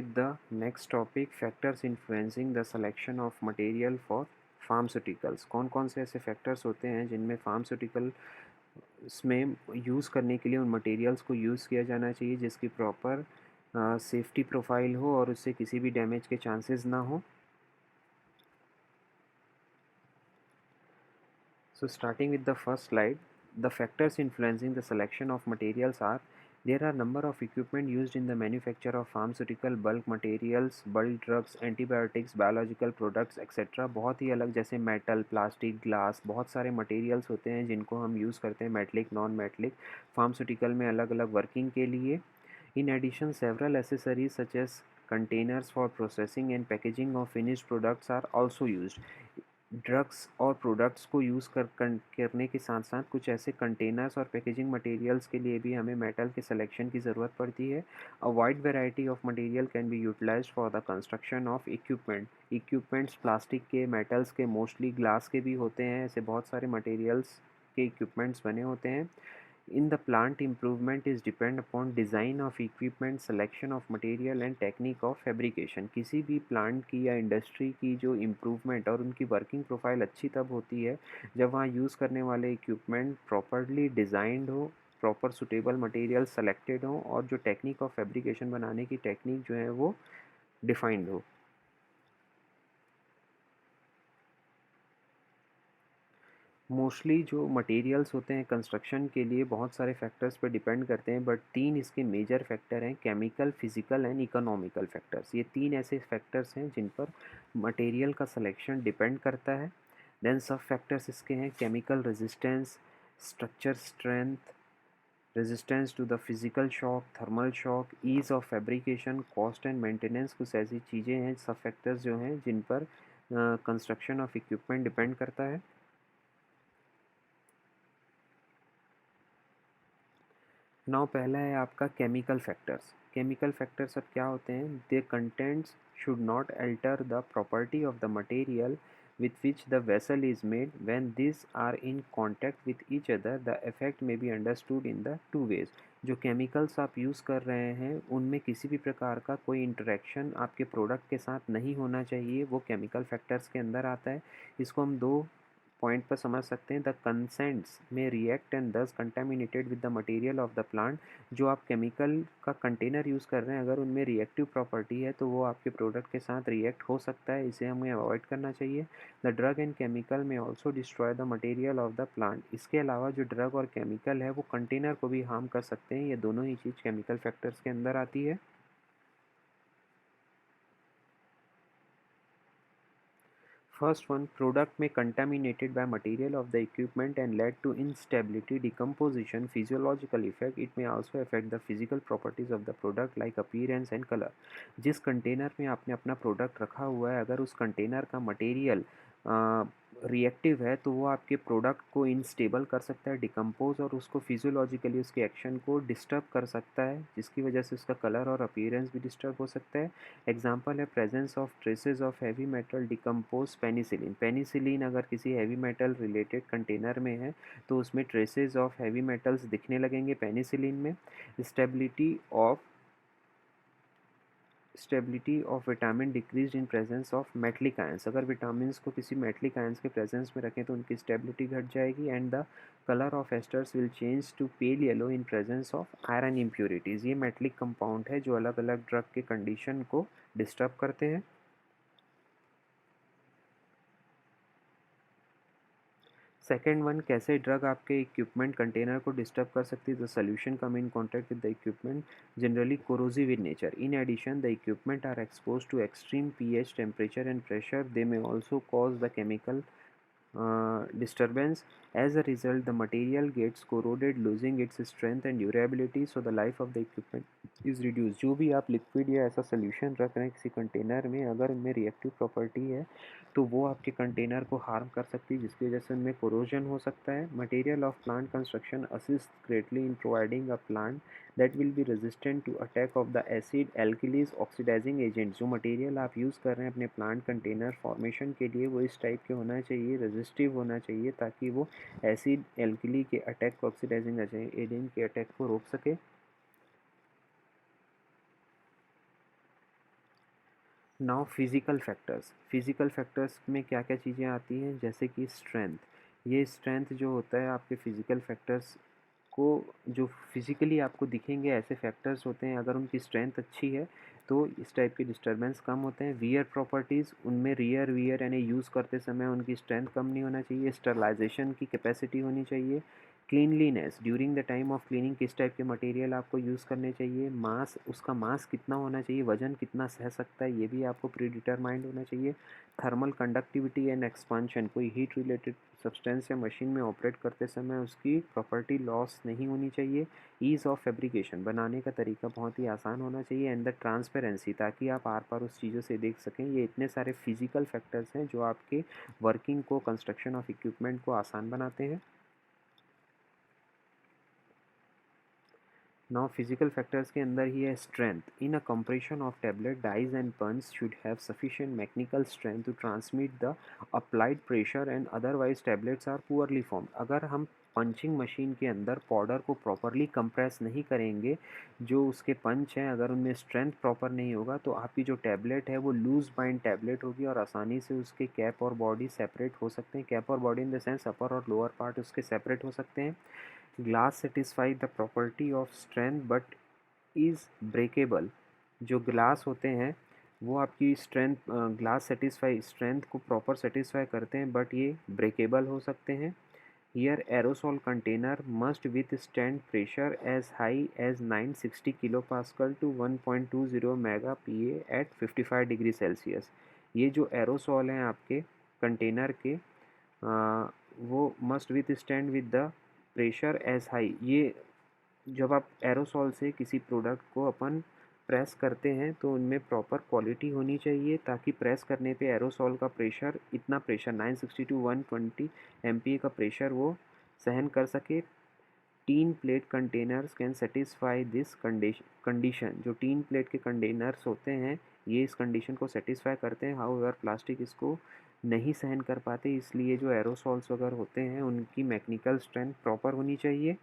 with the next topic, factors influencing the selection of material for pharmaceuticals. कौन कौन से ऐसे फैक्टर्स होते हैं जिनमें फार्मास्यूटिकल में यूज़ करने के लिए उन मटेरियल्स को यूज़ किया जाना चाहिए जिसकी प्रॉपर सेफ्टी प्रोफाइल हो और उससे किसी भी डैमेज के चांसेस ना हो। So starting with the first slide, the factors influencing the selection of materials are: there are number of equipment used in the manufacture of pharmaceutical bulk materials, bulk drugs, antibiotics, biological products etc. बहुत ही अलग, जैसे metal, plastic, glass, बहुत सारे materials होते हैं जिनको हम use करते हैं मेटलिक, नॉन मेटलिक, फार्मास्यूटिकल में अलग अलग वर्किंग के लिए। In addition, several accessories such as containers for processing and packaging of finished products are also used. Drugs और प्रोडक्ट्स को यूज़ करने के साथ साथ कुछ ऐसे कंटेनर्स और पैकेजिंग मटेरियल्स के लिए भी हमें मेटल के सिलेक्शन की ज़रूरत पड़ती है। A wide variety of material can be utilised for the construction of equipments plastic के, मेटल्स के, मोस्टली ग्लास के भी होते हैं। ऐसे बहुत सारे मटेरियल्स के इक्विपमेंट्स बने होते हैं। In the plant, improvement is depend upon design of equipment, selection of material and technique of fabrication. किसी भी प्लांट की या इंडस्ट्री की जो इम्प्रूवमेंट और उनकी वर्किंग प्रोफाइल अच्छी तब होती है जब वहाँ यूज़ करने वाले इक्विपमेंट प्रॉपरली डिज़ाइंड हो, प्रॉपर सुटेबल मटेरियल सेलेक्टेड हो और जो टेक्निक ऑफ फैब्रिकेशन बनाने की टेक्निक जो है वो डिफाइंड हो। मोस्टली जो मटेरियल्स होते हैं कंस्ट्रक्शन के लिए बहुत सारे फैक्टर्स पे डिपेंड करते हैं, बट तीन इसके मेजर फैक्टर हैं: chemical, physical and economical factors. ये तीन ऐसे फैक्टर्स हैं जिन पर मटेरियल का सिलेक्शन डिपेंड करता है। देन सब फैक्टर्स इसके हैं: chemical resistance, structure strength, resistance to the physical shock, thermal shock, ease of fabrication, cost and maintenance. कुछ ऐसी चीज़ें हैं, सब फैक्टर्स जो हैं जिन पर कंस्ट्रक्शन ऑफ इक्विपमेंट डिपेंड करता है। नाउ पहला है आपका केमिकल फैक्टर्स। केमिकल फैक्टर्स अब क्या होते हैं? They contents should not alter the property of the material with which the vessel is made. When these are in contact with each other, the effect may be understood in the two ways. जो chemicals आप use कर रहे हैं उनमें किसी भी प्रकार का कोई इंटरेक्शन आपके प्रोडक्ट के साथ नहीं होना चाहिए, वो केमिकल फैक्टर्स के अंदर आता है। इसको हम दो पॉइंट पर समझ सकते हैं। द कंसेंट्स में रिएक्ट एंड दस contaminated with the material of the plant. जो आप केमिकल का कंटेनर यूज़ कर रहे हैं अगर उनमें रिएक्टिव प्रॉपर्टी है तो वो आपके प्रोडक्ट के साथ रिएक्ट हो सकता है, इसे हमें अवॉइड करना चाहिए। द ड्रग एंड केमिकल में also destroy the material of the plant. इसके अलावा जो ड्रग और केमिकल है वो कंटेनर को भी हार्म कर सकते हैं। ये दोनों ही चीज़ केमिकल फैक्टर्स के अंदर आती है। First one, product may contaminated by material of the equipment and led to instability, decomposition, physiological effect. It may also affect the physical properties of the product like appearance and color. जिस container में आपने अपना product रखा हुआ है अगर उस container का मटेरियल रिएक्टिव है तो वो आपके प्रोडक्ट को इनस्टेबल कर सकता है, डिकम्पोज, और उसको फिजियोलॉजिकली उसके एक्शन को डिस्टर्ब कर सकता है जिसकी वजह से उसका कलर और अपीयरेंस भी डिस्टर्ब हो सकता है। एग्जाम्पल है presence of traces of heavy metal decompose penicillin. Penicillin अगर किसी हैवी मेटल रिलेटेड कंटेनर में है तो उसमें ट्रेसेस ऑफ हैवी मेटल्स दिखने लगेंगे पेनिसिलिन में। Stability of vitamin decrease in presence of metallic ions. अगर विटामिन को किसी मेटलिक आयंस के प्रेजेंस में रखें तो उनकी स्टेबिलिटी घट जाएगी। And the colour of esters will change to pale yellow in presence of iron impurities. ये मेटलिक कंपाउंड है जो अलग अलग ड्रग के कंडीशन को डिस्टर्ब करते हैं। सेकेंड वन, कैसे ड्रग आपके इक्विपमेंट कंटेनर को डिस्टर्ब कर सकती है। The solution come in contact with the equipment generally corrosive in nature. In addition the equipment are expose to extreme pH temperature and pressure. They may also cause the chemical disturbance. As a result, the material gets corroded, losing its strength and durability, so the life of the equipment is reduced. जो भी आप liquid या ऐसा solution रख रहे हैं किसी container में अगर उनमें रिएक्टिव प्रॉपर्टी है तो वो आपके कंटेनर को हार्म कर सकती है जिसकी वजह से उनमें कोरोजन हो सकता है। Material of plant construction assist greatly in providing a plant that will be resistant to attack of the acid alkalies oxidizing agents. जो मटेरियल आप यूज़ कर रहे हैं अपने प्लांट कंटेनर फॉर्मेशन के लिए वो इस टाइप के होना चाहिए, रेजिस्टिव होना चाहिए, ताकि वो एसिड एल्किली के अटैक, ऑक्सीडाइजिंग एजेंट के अटैक को रोक सके। नाउ फिज़िकल फैक्टर्स में क्या क्या चीज़ें आती हैं, जैसे कि स्ट्रेंथ। ये स्ट्रेंथ जो होता है आपके फिज़िकल फैक्टर्स को, जो फिज़िकली आपको दिखेंगे ऐसे फैक्टर्स होते हैं, अगर उनकी स्ट्रेंथ अच्छी है तो इस टाइप के डिस्टर्बेंस कम होते हैं। वियर प्रॉपर्टीज़, उनमें रियर वियर यानी यूज़ करते समय उनकी स्ट्रेंथ कम नहीं होना चाहिए। स्टरलाइजेशन की कैपेसिटी होनी चाहिए। Cleanliness, during the time of cleaning किस टाइप के मटेरियल आपको यूज़ करने चाहिए। मास, उसका मास कितना होना चाहिए, वज़न कितना सह सकता है, ये भी आपको प्री डिटरमाइंड होना चाहिए। थर्मल कंडक्टिविटी एंड एक्सपांशन, कोई हीट रिलेटेड सब्सटेंस या मशीन में ऑपरेट करते समय उसकी प्रॉपर्टी लॉस नहीं होनी चाहिए। ईज़ ऑफ फैब्रिकेशन, बनाने का तरीका बहुत ही आसान होना चाहिए। एंड द ट्रांसपेरेंसी, ताकि आप आर पार उस चीज़ों से देख सकें। ये इतने सारे फिजिकल फैक्टर्स हैं जो आपके वर्किंग को, कंस्ट्रक्शन ऑफ इक्विपमेंट को आसान बनाते हैं। नाउ फिजिकल फैक्टर्स के अंदर ही है strength. In a compression of tablet, dies and punch should have sufficient mechanical strength to transmit the applied pressure and otherwise tablets are poorly formed. अगर हम पंचिंग मशीन के अंदर पाउडर को properly compress नहीं करेंगे, जो उसके पंच हैं अगर उनमें स्ट्रेंथ प्रॉपर नहीं होगा, तो आपकी जो टैबलेट है वो लूज बाइंड टैबलेट होगी और आसानी से उसके कैप और बॉडी सेपरेट हो सकते हैं। कैप और body in the sense upper और लोअर पार्ट उसके सेपरेट हो सकते हैं। Glass satisfy the property of strength but is breakable. जो ग्लास होते हैं वो आपकी स्ट्रेंथ, ग्लास सेटिस्फाई स्ट्रेंथ को प्रॉपर सेटिस्फाई करते हैं, बट ये ब्रेकेबल हो सकते हैं। Here aerosol container must withstand pressure as high as 960 kilo pascal to 1.20 mega P A at 55 degree Celsius. ये जो एरोसोल हैं आपके कंटेनर के, वो must withstand with the pressure as high. ये जब आप एरोसॉल से किसी प्रोडक्ट को अपन प्रेस करते हैं तो उनमें प्रॉपर क्वालिटी होनी चाहिए, ताकि प्रेस करने पे एरोसॉल का प्रेशर, इतना प्रेशर 960 टू 120 एमपीए का प्रेशर वो सहन कर सके। Tin plate containers can satisfy this condition. जो टीन प्लेट के कंटेनर्स होते हैं ये इस कंडीशन को सेटिस्फाई करते हैं। हाउएवर प्लास्टिक इसको नहीं सहन कर पाते, इसलिए जो एरोसॉल्स वगैरह होते हैं उनकी मैकेनिकल स्ट्रेंथ प्रॉपर होनी चाहिए।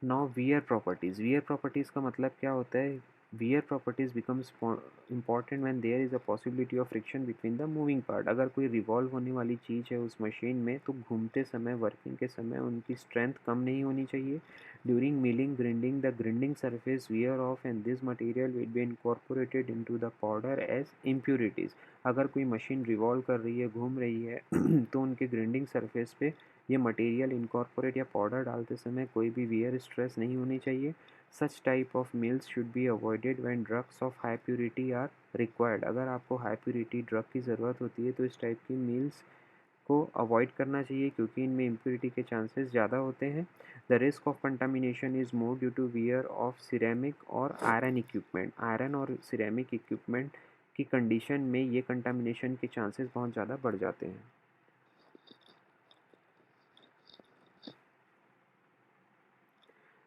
नाउ वियर प्रॉपर्टीज़ का मतलब क्या होता है। Wear properties becomes important when there is a possibility of friction between the moving part. अगर कोई रिवॉल्व होने वाली चीज़ है उस मशीन में, तो घूमते समय, वर्किंग के समय उनकी स्ट्रेंथ कम नहीं होनी चाहिए। During milling grinding, the grinding surface wear off and this material will be incorporated into the powder as impurities. अगर कोई मशीन रिवॉल्व कर रही है, घूम रही है तो उनके ग्रिंडिंग सरफेस पे ये मटेरियल इनकॉर्पोरेट या पाउडर डालते समय कोई भी वियर स्ट्रेस नहीं होनी चाहिए। Such type of mills should be avoided when drugs of high purity are required. अगर आपको हाई प्योरिटी ड्रग की ज़रूरत होती है तो इस टाइप की मिल्स को अवॉइड करना चाहिए, क्योंकि इनमें इम्प्योरिटी के चांसेस ज़्यादा होते हैं। The risk of contamination is more due to wear of ceramic और आयरन इक्विपमेंट। आयरन और सिरेमिक इक्विपमेंट की कंडीशन में ये कंटामिनेशन के चांसेस बहुत ज़्यादा बढ़ जाते हैं।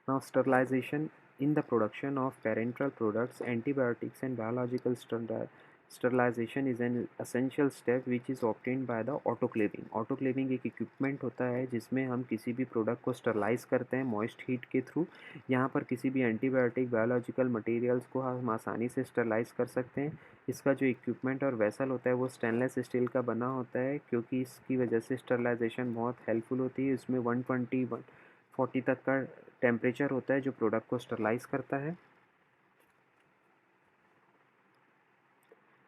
Now, sterilization in the production of parenteral products, antibiotics, and biological sterilization is an essential step which is obtained by the autoclaving. Autoclaving एक इक्विपमेंट होता है जिसमें हम किसी भी प्रोडक्ट को स्टरलाइज करते हैं मॉइस्ट हीट के थ्रू। यहाँ पर किसी भी एंटीबायोटिक, बायोलॉजिकल मटेरियल्स को हम आसानी से स्टरलाइज कर सकते हैं। इसका जो इक्विपमेंट और वेसल होता है वो स्टेनलेस स्टील का बना होता है, क्योंकि इसकी वजह से स्टरलाइजेशन बहुत हेल्पफुल होती है। इसमें 120-140 तक का टेम्परेचर होता है जो प्रोडक्ट को स्टरलाइज करता है।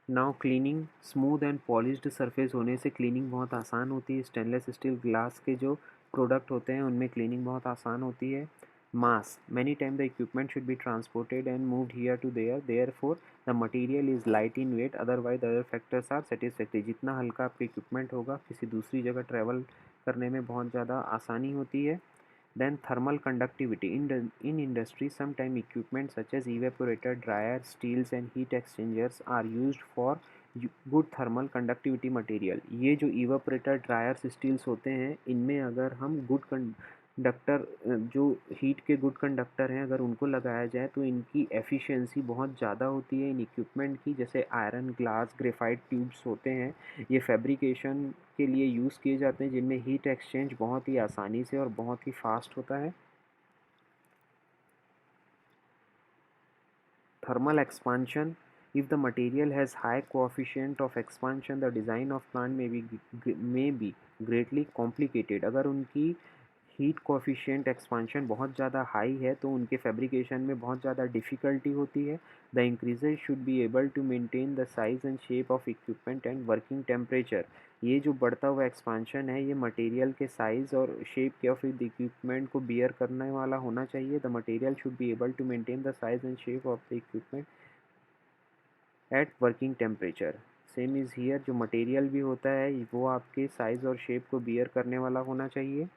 Now cleaning, smooth and polished surface होने से क्लीनिंग बहुत आसान होती है। स्टेनलेस स्टील ग्लास के जो प्रोडक्ट होते हैं उनमें क्लीनिंग बहुत आसान होती है। Mass, many time the equipment should be transported and moved here to there for the material is light in weight, otherwise other factors are satisfactory. जितना हल्का आपका इक्विपमेंट होगा, किसी दूसरी जगह ट्रैवल करने में बहुत ज़्यादा आसानी होती है। Then thermal conductivity. In industry, sometime equipment such as evaporator, dryer, steels and heat exchangers are used for good thermal conductivity material. ये जो evaporator, dryers, steels होते हैं, इनमें अगर हम good कंडक्टर, जो हीट के गुड कंडक्टर हैं, अगर उनको लगाया जाए तो इनकी एफिशिएंसी बहुत ज़्यादा होती है इन इक्विपमेंट की। जैसे आयरन, ग्लास, ग्रेफाइट ट्यूब्स होते हैं, ये फैब्रिकेशन के लिए यूज़ किए जाते हैं, जिनमें हीट एक्सचेंज बहुत ही आसानी से और बहुत ही फास्ट होता है। thermal expansion. If the material has high coefficient of expansion, the design of plant may be greatly complicated. अगर उनकी हीट कोफिशिएंट एक्सपांशन बहुत ज़्यादा हाई है तो उनके फैब्रिकेशन में बहुत ज़्यादा डिफ़िकल्टी होती है. The increases should be able to maintain the size and shape of equipment and working temperature. ये जो बढ़ता हुआ एक्सपांशन है ये मटेरियल के साइज़ और शेप के ऑफ द इक्विपमेंट को बियर करने वाला होना चाहिए. The material should be able to maintain the size and shape of the equipment at working temperature. Same is here. जो मटेरियल भी होता है वो आपके साइज़ और शेप को बियर करने वाला होना चाहिए.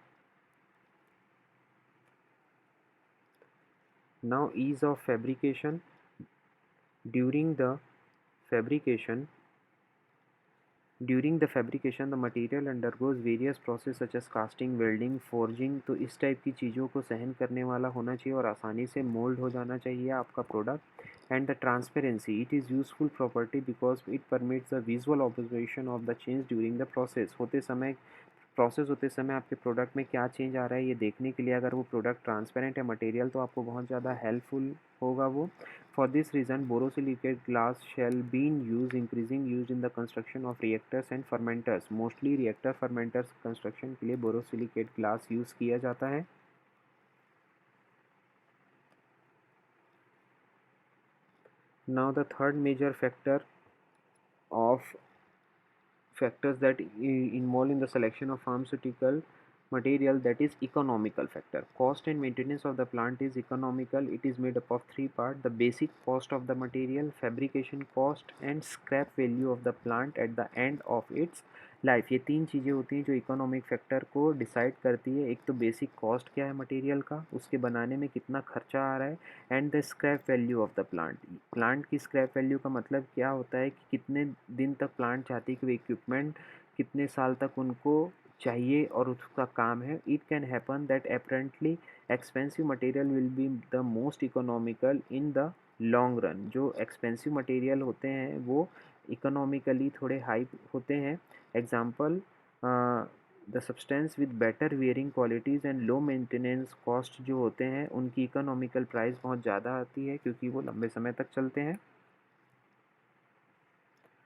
Now ease of fabrication. During the fabrication, the material undergoes various process such as casting, welding, forging. तो इस टाइप की चीज़ों को सहन करने वाला होना चाहिए और आसानी से मोल्ड हो जाना चाहिए आपका product. And the transparency, it is useful property because it permits the visual observation of the change during the process होते समय आपके प्रोडक्ट में क्या चेंज आ रहा है ये देखने के लिए अगर वो प्रोडक्ट ट्रांसपेरेंट है मटेरियल तो आपको बहुत ज़्यादा हेल्पफुल होगा वो. For this reason borosilicate glass shall been use increasing use in the construction of reactors and fermenters. Mostly reactor fermenters construction के लिए बोरोसिलिकेट ग्लास यूज़ किया जाता है. Now the third major factors that involved in the selection of pharmaceutical material, that is economical factor. Cost and maintenance of the plant is economical. It is made up of three parts: the basic cost of the material, fabrication cost and scrap value of the plant at the end of its life. ये तीन चीज़ें होती हैं जो economic factor को decide करती है. एक तो बेसिक कॉस्ट क्या है मटेरियल का, उसके बनाने में कितना खर्चा आ रहा है, and the scrap value of the plant. Plant की स्क्रैप वैल्यू का मतलब क्या होता है कि कितने दिन तक प्लांट चाहती है कि वो इक्विपमेंट कितने साल तक उनको चाहिए और उसका काम है. It can happen that apparently expensive material will be the most economical in the long run. जो एक्सपेंसिव मटेरियल होते हैं वो इकोनॉमिकली थोड़े हाई होते हैं. Example, the substance with better wearing qualities and low maintenance cost जो होते हैं उनकी इकोनॉमिकल प्राइस बहुत ज़्यादा आती है क्योंकि वो लंबे समय तक चलते हैं.